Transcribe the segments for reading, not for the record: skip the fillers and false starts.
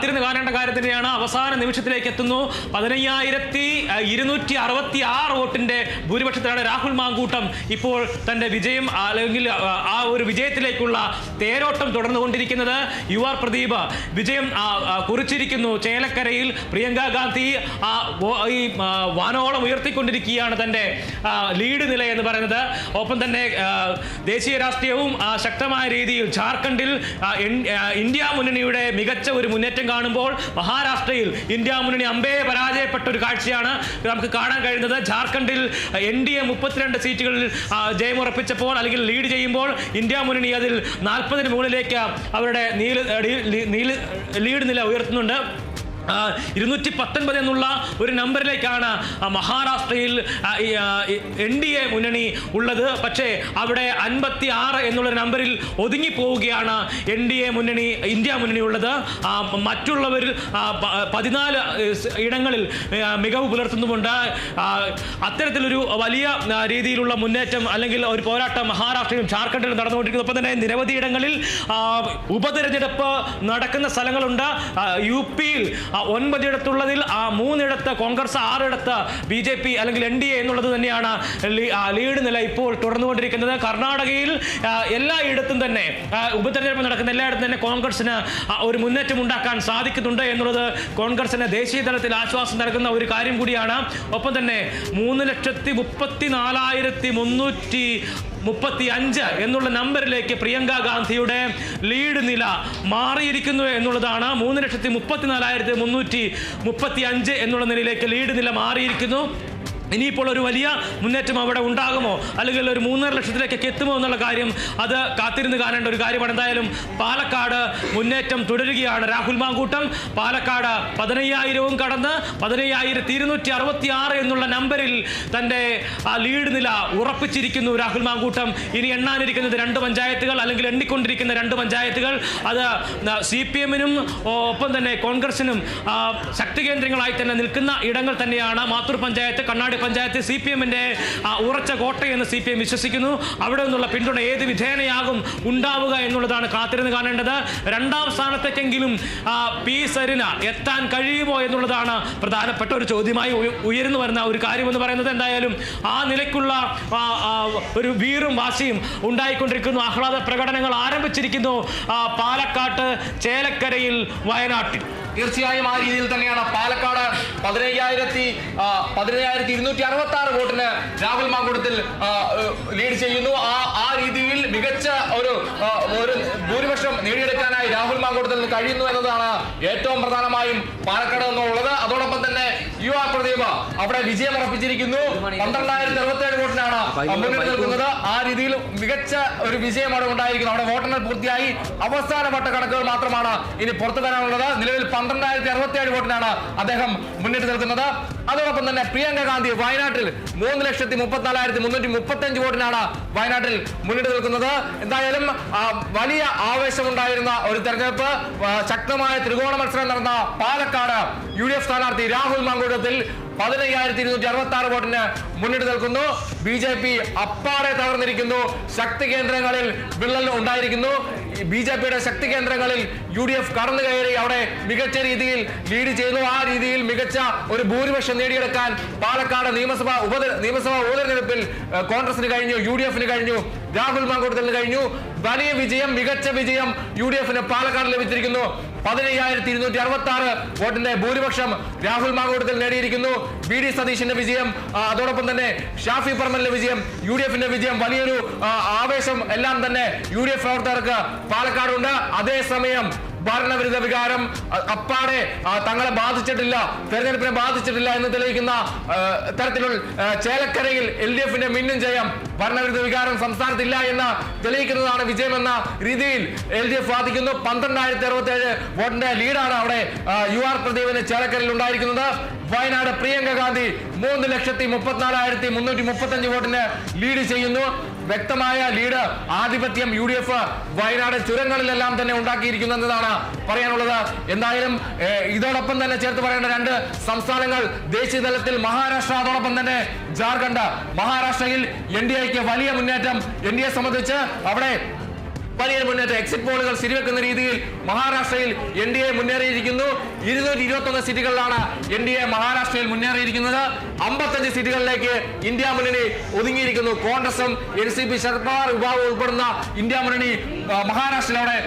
കാത്തിരുന്ന് കാണേണ്ട കാര്യം തന്നെയാണ്. അവസാന നിമിഷത്തിലേക്ക് എത്തുന്നു. 15,266 വോട്ടിന്റെ ഭൂരിപക്ഷത്തിലാണ് രാഹുൽ മാങ്കൂട്ടം ഇപ്പോൾ തന്റെ വിജയം അല്ലെങ്കിൽ ആ ഒരു വിജയത്തിലേക്കുള്ള തേരോട്ടം തുടർന്നുകൊണ്ടിരിക്കുന്നത്. UR പ്രദീപ് വിജയം കുറിച്ചിരിക്കുന്നു. ചേലക്കരയിൽ പ്രിയങ്ക ഗാന്ധി ഈ വാനോളം ഉയർത്തിക്കൊണ്ടിരിക്കുകയാണ് തന്റെ ലീഡ് നില എന്ന് പറയുന്നത്. ഒപ്പം തന്നെ ദേശീയ രാഷ്ട്രീയവും ശക്തമായ രീതിയിൽ ജാർഖണ്ഡിൽ ഇന്ത്യ മുന്നണിയുടെ മികച്ച ഒരു മുന്നേറ്റം കാണുമ്പോൾ മഹാരാഷ്ട്രയിൽ ഇന്ത്യ മുന്നണി അമ്പയെ പരാജയപ്പെട്ട ഒരു കാഴ്ചയാണ് നമുക്ക് കാണാൻ കഴിയുന്നത്. ജാർഖണ്ഡിൽ NDA 32 സീറ്റുകളിൽ ജയമുറപ്പിച്ചപ്പോൾ അല്ലെങ്കിൽ ലീഡ് ചെയ്യുമ്പോൾ ഇന്ത്യ മുന്നണി അതിൽ 40-ന് മുകളിലേക്ക് അവരുടെ ലീഡ് നില ഉയർത്തുന്നുണ്ട്. 219 എന്നുള്ള ഒരു നമ്പറിലേക്കാണ് മഹാരാഷ്ട്രയിൽ NDA മുന്നണി ഉള്ളത്. പക്ഷേ അവിടെ 56 എന്നുള്ള നമ്പറിൽ ഒതുങ്ങിപ്പോവുകയാണ് NDA മുന്നണി, ഇന്ത്യ മുന്നണി ഉള്ളത്. മറ്റുള്ളവരിൽ 14 ഇടങ്ങളിൽ മികവ് പുലർത്തുന്നുമുണ്ട്. അത്തരത്തിലൊരു വലിയ രീതിയിലുള്ള മുന്നേറ്റം അല്ലെങ്കിൽ ഒരു പോരാട്ടം മഹാരാഷ്ട്രയിലും ജാർഖണ്ഡിലും നടന്നുകൊണ്ടിരിക്കുന്നു. ഒപ്പം തന്നെ നിരവധി ഇടങ്ങളിൽ ഉപതെരഞ്ഞെടുപ്പ് നടക്കുന്ന സ്ഥലങ്ങളുണ്ട്. UP യിൽ 9 ഇടത്തുള്ളതിൽ 3 ഇടത്ത് കോൺഗ്രസ്, 6 ഇടത്ത് BJP അല്ലെങ്കിൽ NDA എന്നുള്ളത് തന്നെയാണ് ലീഡ് നില ഇപ്പോൾ തുടർന്നുകൊണ്ടിരിക്കുന്നത്. കർണാടകയിൽ എല്ലായിടത്തും തന്നെ ഉപതെരഞ്ഞെടുപ്പ് നടക്കുന്ന എല്ലായിടത്തും തന്നെ കോൺഗ്രസിന് ഒരു മുന്നേറ്റം ഉണ്ടാക്കാൻ സാധിക്കുന്നുണ്ട് എന്നുള്ളത് കോൺഗ്രസിന് ദേശീയ തലത്തിൽ ആശ്വാസം നൽകുന്ന ഒരു കാര്യം കൂടിയാണ്. ഒപ്പം തന്നെ 3,34,335 എന്നുള്ള നമ്പറിലേക്ക് പ്രിയങ്ക ഗാന്ധിയുടെ ലീഡ് നില മാറിയിരിക്കുന്നു എന്നുള്ളതാണ്. 3,34,335 എന്നുള്ള നിലയിലേക്ക് ലീഡ് നില മാറിയിരിക്കുന്നു. ഇനിയിപ്പോൾ ഒരു വലിയ മുന്നേറ്റം അവിടെ ഉണ്ടാകുമോ അല്ലെങ്കിൽ ഒരു 3.5 ലക്ഷത്തിലേക്കൊക്കെ എത്തുമോ എന്നുള്ള കാര്യം അത് കാത്തിരുന്ന് കാണേണ്ട ഒരു കാര്യമാണ്. എന്തായാലും പാലക്കാട് മുന്നേറ്റം തുടരുകയാണ്. രാഹുൽ മാങ്കൂട്ടം പാലക്കാട് 15,000 കടന്ന് 15,266 എന്നുള്ള നമ്പറിൽ തൻ്റെ ലീഡ് നില ഉറപ്പിച്ചിരിക്കുന്നു രാഹുൽ മാങ്കൂട്ടം. ഇനി എണ്ണാനിരിക്കുന്നത് 2 പഞ്ചായത്തുകൾ അല്ലെങ്കിൽ എണ്ണിക്കൊണ്ടിരിക്കുന്ന 2 പഞ്ചായത്തുകൾ. അത് CPM-നും ഒപ്പം തന്നെ കോൺഗ്രസിനും ശക്തി കേന്ദ്രങ്ങളായി തന്നെ നിൽക്കുന്ന ഇടങ്ങൾ തന്നെയാണ്. മാത്തൂർ പഞ്ചായത്ത്, കണ്ണാടി പഞ്ചായത്ത് CPM-ന്റെ ഉറച്ച കോട്ടയെന്ന് CPM വിശ്വസിക്കുന്നു. അവിടെ നിന്നുള്ള പിന്തുണ ഏത് വിധേനയാകും ഉണ്ടാവുക എന്നുള്ളതാണ് കാത്തിരുന്ന് കാണേണ്ടത്. 2ാം സ്ഥാനത്തേക്കെങ്കിലും P. സരിന എത്താൻ കഴിയുമോ എന്നുള്ളതാണ് പ്രധാനപ്പെട്ട ഒരു ചോദ്യമായി ഉയർന്നു വരുന്ന ഒരു കാര്യമെന്ന് പറയുന്നത്. എന്തായാലും ആ നിലയ്ക്കുള്ള ഒരു വീറും വാശിയും ഉണ്ടായിക്കൊണ്ടിരിക്കുന്നു. ആഹ്ലാദ പ്രകടനങ്ങൾ ആരംഭിച്ചിരിക്കുന്നു പാലക്കാട്ട്, ചേലക്കരയിൽ, വയനാട്ടിൽ. തീർച്ചയായും ആ രീതിയിൽ തന്നെയാണ് പാലക്കാട് 15,266 വോട്ടിന് രാഹുൽ മാങ്കൂട്ടത്തിൽ ലീഡ് ചെയ്യുന്നു. ആ രീതിയിൽ മികച്ച ഒരു ഭൂരിപക്ഷം നേടിയെടുക്കാനായി രാഹുൽ മാങ്കൂട്ടത്തിൽ കഴിയുന്നു എന്നതാണ് ഏറ്റവും പ്രധാനമായും പാലക്കാട് എന്നുള്ളത്. അതോടൊപ്പം തന്നെ UR പ്രദീപ് അവിടെ വിജയം ഉറപ്പിച്ചിരിക്കുന്നു. 12,067 വോട്ടിനാണ് മുന്നിൽ നിൽക്കുന്നത്. ആ രീതിയിൽ മികച്ച ഒരു വിജയം അവിടെ ഉണ്ടായിരിക്കുന്നു. അവിടെ വോട്ടെണ്ണൽ പൂർത്തിയായി. അവസാനവട്ട കണക്കുകൾ മാത്രമാണ് ഇനി പുറത്തു വരാനുള്ളത്. നിലവിൽ 12,067 വോട്ടിനാണ് അദ്ദേഹം മുന്നിട്ട് നിൽക്കുന്നത്. അതോടൊപ്പം തന്നെ പ്രിയങ്ക ഗാന്ധി വയനാട്ടിൽ 3,34,335 വോട്ടിനാണ് വയനാട്ടിൽ മുന്നിട്ട് നിൽക്കുന്നത്. എന്തായാലും വലിയ ആവേശമുണ്ടായിരുന്ന ഒരു തെരഞ്ഞെടുപ്പ്, ശക്തമായ ത്രികോണ മത്സരം നടന്ന പാലക്കാട് UDF സ്ഥാനാർത്ഥി രാഹുൽ മാങ്കൂട്ടത്തിൽ 15,266 വോട്ടിന് മുന്നിട്ട് നിൽക്കുന്നു. BJP അപ്പാടെ തകർന്നിരിക്കുന്നു. ശക്തി കേന്ദ്രങ്ങളിൽ വിള്ളൽ ഉണ്ടായിരിക്കുന്നു. BJPയുടെ ശക്തി കേന്ദ്രങ്ങളിൽ UDF കടന്നു കയറി അവിടെ മികച്ച രീതിയിൽ ലീഡ് ചെയ്യുന്നു. ആ രീതിയിൽ മികച്ച ഒരു ഭൂരിപക്ഷം നേടിയെടുക്കാൻ പാലക്കാട് നിയമസഭാ ഉപതെരഞ്ഞെടുപ്പിൽ കോൺഗ്രസിന് കഴിഞ്ഞു, UDFന് കഴിഞ്ഞു, രാഹുൽ മാങ്കൂട്ടത്തിന് കഴിഞ്ഞു. വലിയ വിജയം, മികച്ച വിജയം UDFന് പാലക്കാട് ലഭിച്ചിരിക്കുന്നു. 15,266 വോട്ടിന്റെ ഭൂരിപക്ഷം രാഹുൽ മാങ്കൂട്ടത്തിൽ നേടിയിരിക്കുന്നു. VD സതീശന്റെ വിജയം, അതോടൊപ്പം തന്നെ ഷാഫി പറമ്പലിന്റെ വിജയം, UDFന്റെ വിജയം, വലിയൊരു ആവേശം എല്ലാം തന്നെ UDF പ്രവർത്തകർക്ക് പാലക്കാടുണ്ട്. അതേസമയം ഭരണവിരുദ്ധ വികാരം അപ്പാടെ തങ്ങളെ ബാധിച്ചിട്ടില്ല, തെരഞ്ഞെടുപ്പിനെ ബാധിച്ചിട്ടില്ല എന്ന് തെളിയിക്കുന്ന തരത്തിലുള്ള ചേലക്കരയിൽ LDFന്റെ മിന്നും ജയം, ഭരണവിരുദ്ധ വികാരം സംസ്ഥാനത്തില്ല എന്ന് തെളിയിക്കുന്നതാണ് വിജയമെന്ന രീതിയിൽ LDF വാദിക്കുന്നു. 12,067 വോട്ടിന്റെ ലീഡാണ് അവിടെ UR പ്രദീപിന് ചേലക്കരയിൽ ഉണ്ടായിരിക്കുന്നത്. വയനാട് പ്രിയങ്ക ഗാന്ധി 3,34,335 വോട്ടിന് ലീഡ് ചെയ്യുന്നു. വ്യക്തമായ ലീഡ്, ആധിപത്യം UDF വയനാട് ചുരങ്ങളിലെല്ലാം തന്നെ ഉണ്ടാക്കിയിരിക്കുന്നു എന്നതാണ് പറയാനുള്ളത്. എന്തായാലും ഇതോടൊപ്പം തന്നെ ചേർത്ത് പറയേണ്ട 2 സംസ്ഥാനങ്ങൾ ദേശീയ തലത്തിൽ മഹാരാഷ്ട്ര, അതോടൊപ്പം തന്നെ ജാർഖണ്ഡ്. മഹാരാഷ്ട്രയിൽ NDAക്ക് വലിയ മുന്നേറ്റം. NDA സംബന്ധിച്ച് അവിടെ വലിയൊരു മുന്നേറ്റം. എക്സിറ്റ് പോളുകൾ ശരിവെക്കുന്ന രീതിയിൽ മഹാരാഷ്ട്രയിൽ NDA മുന്നേറിയിരിക്കുന്നു. 221 സീറ്റുകളിലാണ് NDA മഹാരാഷ്ട്രയിൽ മുന്നേറിയിരിക്കുന്നത്. 55 സീറ്റുകളിലേക്ക് ഇന്ത്യ മുന്നണി ഒതുങ്ങിയിരിക്കുന്നു. കോൺഗ്രസും NCP ശരത് പവാർ വിഭാഗം ഉൾപ്പെടുന്ന ഇന്ത്യ മുന്നണി മഹാരാഷ്ട്രയിലൂടെ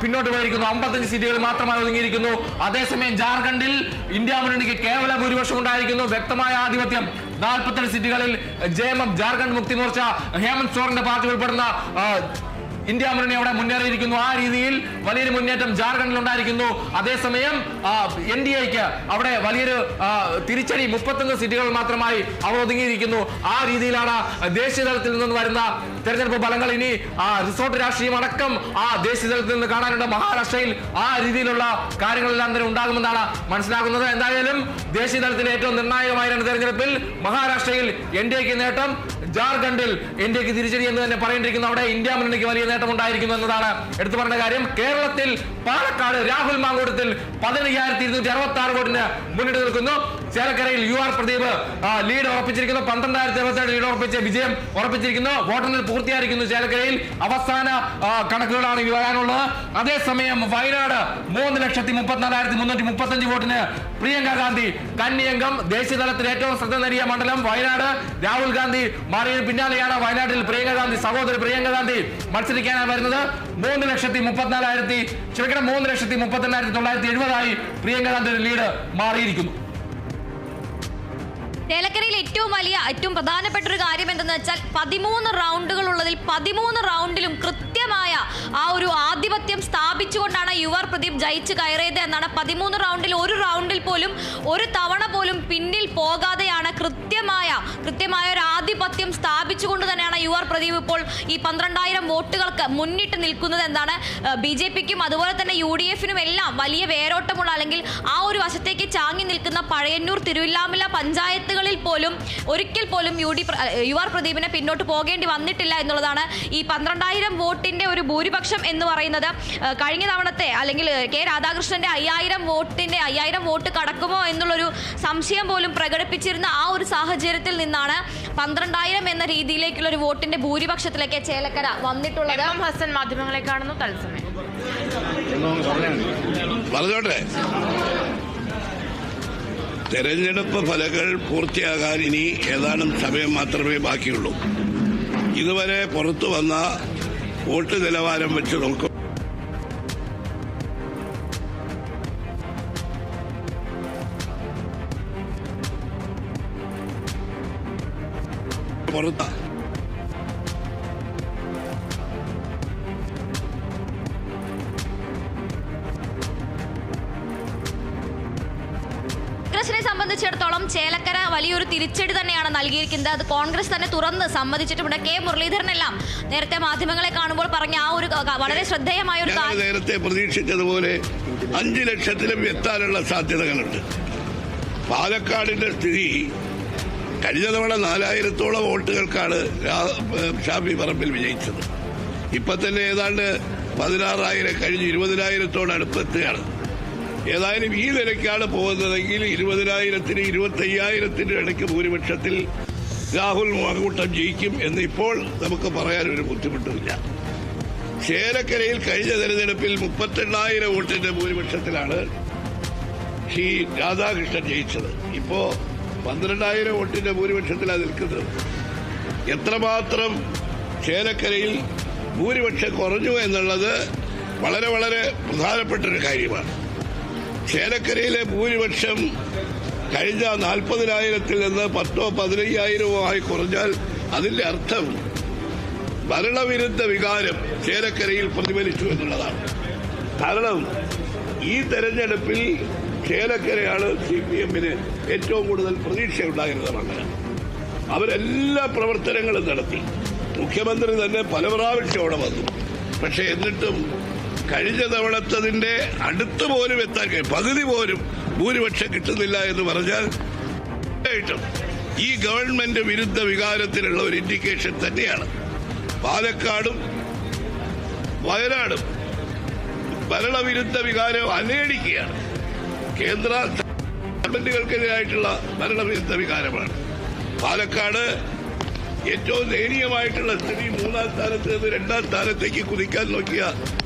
പിന്നോട്ട് പോയിരിക്കുന്നു. 55 സീറ്റുകൾ മാത്രമായി ഒതുങ്ങിയിരിക്കുന്നു. അതേസമയം ജാർഖണ്ഡിൽ ഇന്ത്യ മുന്നണിക്ക് കേവല ഭൂരിപക്ഷം ഉണ്ടായിരിക്കുന്നു. വ്യക്തമായ ആധിപത്യം. 47 സീറ്റുകളിൽ JMM ജാർഖണ്ഡ് മുക്തി മോർച്ച ഹേമന്ത് സോറന്റെ പാർട്ടി ഉൾപ്പെടുന്ന ഇന്ത്യ മുന്നണി അവിടെ മുന്നേറിയിരിക്കുന്നു. ആ രീതിയിൽ വലിയൊരു മുന്നേറ്റം ജാർഖണ്ഡിൽ ഉണ്ടായിരിക്കുന്നു. അതേസമയം NDAക്ക് അവിടെ വലിയൊരു തിരിച്ചടി. 31 സീറ്റുകൾ മാത്രമായി അവർ ഒതുങ്ങിയിരിക്കുന്നു. ആ രീതിയിലാണ് ദേശീയ തലത്തിൽ നിന്ന് വരുന്ന തെരഞ്ഞെടുപ്പ് ഫലങ്ങൾ. ഇനി റിസോർട്ട് രാഷ്ട്രീയം അടക്കം ആ ദേശീയ തലത്തിൽ നിന്ന് കാണാനുണ്ട്. മഹാരാഷ്ട്രയിൽ ആ രീതിയിലുള്ള കാര്യങ്ങളെല്ലാം തന്നെ ഉണ്ടാകുമെന്നാണ് മനസ്സിലാക്കുന്നത്. എന്തായാലും ദേശീയ തലത്തിൽ ഏറ്റവും നിർണായകമായ രണ്ട് തെരഞ്ഞെടുപ്പിൽ മഹാരാഷ്ട്രയിൽ NDAക്ക് നേട്ടം, ജാർഖണ്ഡിൽ NDAക്ക് തിരിച്ചടി എന്ന് തന്നെ പറയേണ്ടിയിരിക്കുന്നു. അവിടെ ഇന്ത്യ മുന്നണിക്ക് വലിയ നേട്ടം ഉണ്ടായിരിക്കുന്നു എന്നതാണ് എടുത്തു പറഞ്ഞ കാര്യം. കേരളത്തിൽ പാലക്കാട് രാഹുൽ മാങ്കൂട്ടത്തിൽ 15,266 വോട്ടിന് മുന്നിട്ട് നിൽക്കുന്നു. ചേലക്കരയിൽ UR പ്രദീപ് ലീഡ് ഉറപ്പിച്ചിരിക്കുന്നു. 12,067 ലീഡ് ഉറപ്പിച്ച് വിജയം ഉറപ്പിച്ചിരിക്കുന്നു. വോട്ടെണ്ണൽ പൂർത്തിയായിരിക്കുന്നു. ചേലക്കരയിൽ അവസാന കണക്കുകളാണ് വരാനുള്ളത്. അതേസമയം വയനാട് 3,34,335 വോട്ടിന് പ്രിയങ്ക ഗാന്ധി കന്യംഗം. ദേശീയ തലത്തിൽ ഏറ്റവും ശ്രദ്ധ നേടിയ മണ്ഡലം വയനാട്. രാഹുൽ ഗാന്ധി മാറിയതിന് പിന്നാലെയാണ് വയനാട്ടിൽ സഹോദരി പ്രിയങ്ക ഗാന്ധി മത്സരിക്കാനാണ് വരുന്നത്. 3,32,970 പ്രിയങ്ക ഗാന്ധിയുടെ ലീഡ് മാറിയിരിക്കുന്നു. ചേലക്കരയിൽ ഏറ്റവും പ്രധാനപ്പെട്ട ഒരു കാര്യം എന്തെന്ന് വെച്ചാൽ 13 റൗണ്ടുകൾ ഉള്ളതിൽ 13 റൗണ്ടിലും കൃത്യമായ ആ ഒരു ആധിപത്യം സ്ഥാപിച്ചുകൊണ്ടാണ് UR പ്രദീപ് ജയിച്ച് കയറിയത് എന്നാണ്. 13 റൗണ്ടിൽ ഒരു റൗണ്ടിൽ പോലും ഒരു തവണ പോലും പിന്നിൽ പോകാതെയാണ് കൃത്യമായ ഒരു ആധിപത്യം സ്ഥാപിച്ചുകൊണ്ട് തന്നെയാണ് UR പ്രദീപ് ഇപ്പോൾ ഈ 12,000 വോട്ടുകൾക്ക് മുന്നിട്ട് നിൽക്കുന്നത് എന്നാണ്. BJPക്കും അതുപോലെ തന്നെ UDFനും എല്ലാം വലിയ വേരോട്ടമുള്ള അല്ലെങ്കിൽ ആ ഒരു വശത്തേക്ക് ചാങ്ങി നിൽക്കുന്ന പഴയന്നൂർ, തിരുവില്ലാമല പഞ്ചായത്തുകളിൽ പോലും ഒരിക്കൽ പോലും UR പ്രദീപിനെ പിന്നോട്ട് പോകേണ്ടി വന്നിട്ടില്ല എന്നുള്ളതാണ്. ഈ 12,000 വോട്ടിന്റെ ഒരു ഭൂരിപക്ഷം എന്ന് പറയുന്നത് കഴിഞ്ഞ തവണത്തെ അല്ലെങ്കിൽ K രാധാകൃഷ്ണന്റെ 5,000 വോട്ട് കടക്കുമോ എന്നുള്ളൊരു സംശയം പോലും പ്രകടിപ്പിച്ചിരുന്ന ആ ഒരു സാഹചര്യത്തിൽ നിന്നാണ് 12,000 എന്ന രീതിയിലേക്കുള്ള ഒരു വോട്ടിന്റെ ഭൂരിപക്ഷത്തിലേക്ക് ചേലക്കര വന്നിട്ടുള്ളത്. ഹസൻ മാധ്യമങ്ങളെ കാണുന്നു തത്സമയം. പറഞ്ഞോട്ടെ, തെരഞ്ഞെടുപ്പ് ഫലങ്ങൾ പൂർത്തിയാകാൻ ഇനി ഏതാനും സമയം മാത്രമേ ബാക്കിയുള്ളൂ. ഇതുവരെ പുറത്തു വന്ന വോട്ട് നിലവാരം വെച്ച് നോക്കും പുറത്താ കോൺഗ്രസിനെ സംബന്ധിച്ചിടത്തോളം ചേലക്കര വലിയൊരു തിരിച്ചടി തന്നെയാണ് നൽകിയിരിക്കുന്നത്. അത് കോൺഗ്രസ് തന്നെ തുറന്ന് സമ്മതിച്ചിട്ടുണ്ട്. K മുരളീധരനെല്ലാം നേരത്തെ മാധ്യമങ്ങളെ കാണുമ്പോൾ പറഞ്ഞ ആ ഒരു വളരെ ശ്രദ്ധേയമായ ഒരു കാര്യം, നേരത്തെ പ്രതീക്ഷിച്ചതുപോലെ 5 ലക്ഷത്തിലും എത്താനുള്ള സാധ്യതകളുണ്ട്. പാലക്കാടിന്റെ സ്ഥിതി കഴിഞ്ഞ തവണ 4,000-ഓളം വോട്ടുകൾക്കാണ് ഷാഫി പറമ്പിൽ വിജയിച്ചത്. ഇപ്പൊ തന്നെ ഏതാണ്ട് 16,000 കഴിഞ്ഞ് 20,000-ഓടടുത്തെത്തുകയാണ്. ഏതായാലും ഈ നിലയ്ക്കാണ് പോകുന്നതെങ്കിൽ 20,000-നും 25,000-നും ഇടയ്ക്ക് ഭൂരിപക്ഷത്തിൽ രാഹുൽ മാങ്കൂട്ടം ജയിക്കും എന്ന് ഇപ്പോൾ നമുക്ക് പറയാനൊരു ബുദ്ധിമുട്ടുമില്ല. ചേലക്കരയിൽ കഴിഞ്ഞ തെരഞ്ഞെടുപ്പിൽ 38,000 വോട്ടിന്റെ ഭൂരിപക്ഷത്തിലാണ് ശ്രീ രാധാകൃഷ്ണൻ ജയിച്ചത്. ഇപ്പോ 12,000 വോട്ടിന്റെ ഭൂരിപക്ഷത്തിലാണ് നിൽക്കുന്നത്. എത്രമാത്രം ചേലക്കരയിൽ ഭൂരിപക്ഷം കുറഞ്ഞു എന്നുള്ളത് വളരെ വളരെ പ്രധാനപ്പെട്ടൊരു കാര്യമാണ്. ചേലക്കരയിലെ ഭൂരിപക്ഷം കഴിഞ്ഞ 40,000-ൽ നിന്ന് 10,000-15,000-ആയി കുറഞ്ഞാൽ അതിന്റെ അർത്ഥം ഭരണവിരുദ്ധ വികാരം ചേലക്കരയിൽ പ്രതിഫലിച്ചു എന്നുള്ളതാണ്. കാരണം ഈ തെരഞ്ഞെടുപ്പിൽ ചേലക്കരയാണ് CPM-ന് ഏറ്റവും കൂടുതൽ പ്രതീക്ഷയുണ്ടായിരുന്ന മണ്ഡലം. അവരെല്ലാ പ്രവർത്തനങ്ങളും നടത്തി. മുഖ്യമന്ത്രി തന്നെ പല പ്രാവശ്യം അവിടെ വന്നു. പക്ഷെ എന്നിട്ടും കഴിഞ്ഞ തവണത്തതിന്റെ അടുത്ത് പോലും എത്താൻ പകുതി പോലും ഭൂരിപക്ഷം കിട്ടുന്നില്ല എന്ന് പറഞ്ഞാൽ ഈ ഗവൺമെന്റ് വിരുദ്ധ വികാരത്തിനുള്ള ഒരു ഇൻഡിക്കേഷൻ തന്നെയാണ്. പാലക്കാടും വയനാടും ഭരണവിരുദ്ധ വികാരം അലയടിക്കുകയാണ്. കേന്ദ്ര ഗവൺമെന്റുകൾക്കെതിരായിട്ടുള്ള ഭരണവിരുദ്ധ വികാരമാണ്. പാലക്കാട് ഏറ്റവും ദയനീയമായിട്ടുള്ള സ്ഥിതി 3-ാം സ്ഥാനത്ത് നിന്ന് 2-ാം സ്ഥാനത്തേക്ക് കുതിക്കാൻ നോക്കിയ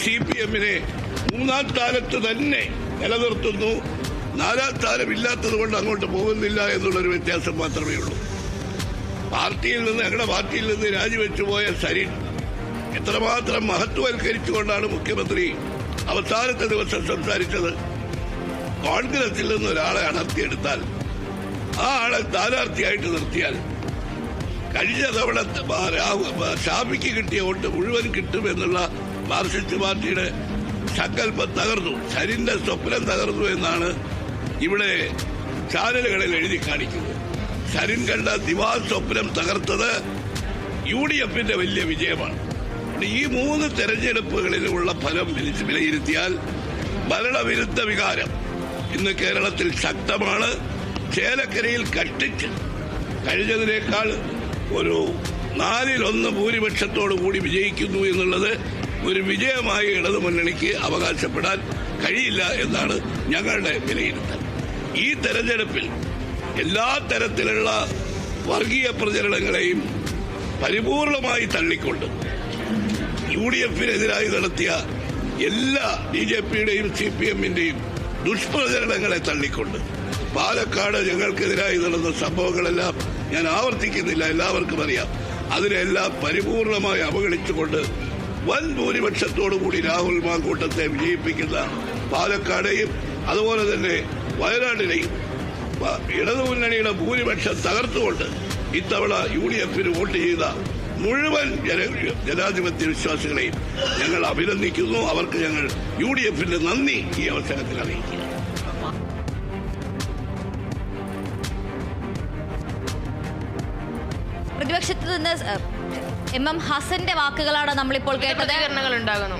CPM-നെ 3-ാം സ്ഥാനത്ത് തന്നെ നിലനിർത്തുന്നു. 4-ാം സ്ഥാനം ഇല്ലാത്തത് കൊണ്ട് അങ്ങോട്ട് പോകുന്നില്ല എന്നുള്ളൊരു വ്യത്യാസം മാത്രമേ ഉള്ളൂ. ഞങ്ങളുടെ പാർട്ടിയിൽ നിന്ന് രാജിവെച്ചു പോയ സരിൻ എത്രമാത്രം മഹത്വവൽക്കരിച്ചുകൊണ്ടാണ് മുഖ്യമന്ത്രി അവസാനത്തെ ദിവസം സംസാരിച്ചത്. കോൺഗ്രസിൽ നിന്ന് ഒരാളെ അടർത്തിയെടുത്താൽ ആ ആളെ സ്ഥാനാർത്ഥിയായിട്ട് നിർത്തിയാൽ കഴിഞ്ഞ തവണ ഷാഫിക്ക് കിട്ടിയ വോട്ട് മുഴുവൻ കിട്ടുമെന്നുള്ള മാർക്സിസ്റ്റ് പാർട്ടിയുടെ സങ്കല്പം തകർന്നു, സരിന്റെ സ്വപ്നം തകർന്നു എന്നാണ് ഇവിടെ ചാനലുകളിൽ എഴുതി കാണിക്കുന്നത്. സരിൻ കണ്ട ദിവാസ് സ്വപ്നം തകർത്തത് UDF-ന്റെ വലിയ വിജയമാണ്. ഈ 3 തെരഞ്ഞെടുപ്പുകളിലുള്ള ഫലം വിലയിരുത്തിയാൽ ഭരണവിരുദ്ധ വികാരം ഇന്ന് കേരളത്തിൽ ശക്തമാണ്. ചേലക്കരയിൽ കഷ്ടിച്ച് കഴിഞ്ഞതിനേക്കാൾ ഒരു 4-1 ഭൂരിപക്ഷത്തോടു കൂടി വിജയിക്കുന്നു എന്നുള്ളത് ഒരു വിജയമായി ഇടതുമുന്നണിക്ക് അവകാശപ്പെടാൻ കഴിയില്ല എന്നാണ് ഞങ്ങളുടെ വിലയിരുത്തൽ. ഈ തെരഞ്ഞെടുപ്പിൽ എല്ലാ തരത്തിലുള്ള വർഗീയ പ്രചരണങ്ങളെയും പരിപൂർണമായി തള്ളിക്കൊണ്ട് UDF-നെതിരായി നടത്തിയ എല്ലാ BJP-യുടെയും CPM-ന്റെയും ദുഷ്പ്രചരണങ്ങളെ തള്ളിക്കൊണ്ട് പാലക്കാട് ഞങ്ങൾക്കെതിരായി നടന്ന സംഭവങ്ങളെല്ലാം ഞാൻ ആവർത്തിക്കുന്നില്ല, എല്ലാവർക്കും അറിയാം. അതിനെല്ലാം പരിപൂർണമായി അവഗണിച്ചുകൊണ്ട് വൻ ഭൂരിപക്ഷത്തോടുകൂടി രാഹുൽ മാങ്കൂട്ടത്തെ വിജയിപ്പിക്കുന്ന പാലക്കാടെയും അതുപോലെ തന്നെ വയനാട്ടിലെയും ഇടതുമുന്നണിയുടെ ഭൂരിപക്ഷം തകർത്തുകൊണ്ട് ഇത്തവണ UDF-ന് വോട്ട് ചെയ്ത മുഴുവൻ ജനാധിപത്യ വിശ്വാസികളെയും ഞങ്ങൾ അഭിനന്ദിക്കുന്നു. അവർക്ക് ഞങ്ങൾ UDF-ന്റെ നന്ദി ഈ അവസരത്തിൽ അറിയിക്കുന്നു. പ്രതിപക്ഷത്ത് നിന്ന് MM ഹസന്റെ വാക്കുകളാണ് നമ്മളിപ്പോൾ കേട്ടത്. പ്രതികരണങ്ങൾ ഉണ്ടാകുന്നു.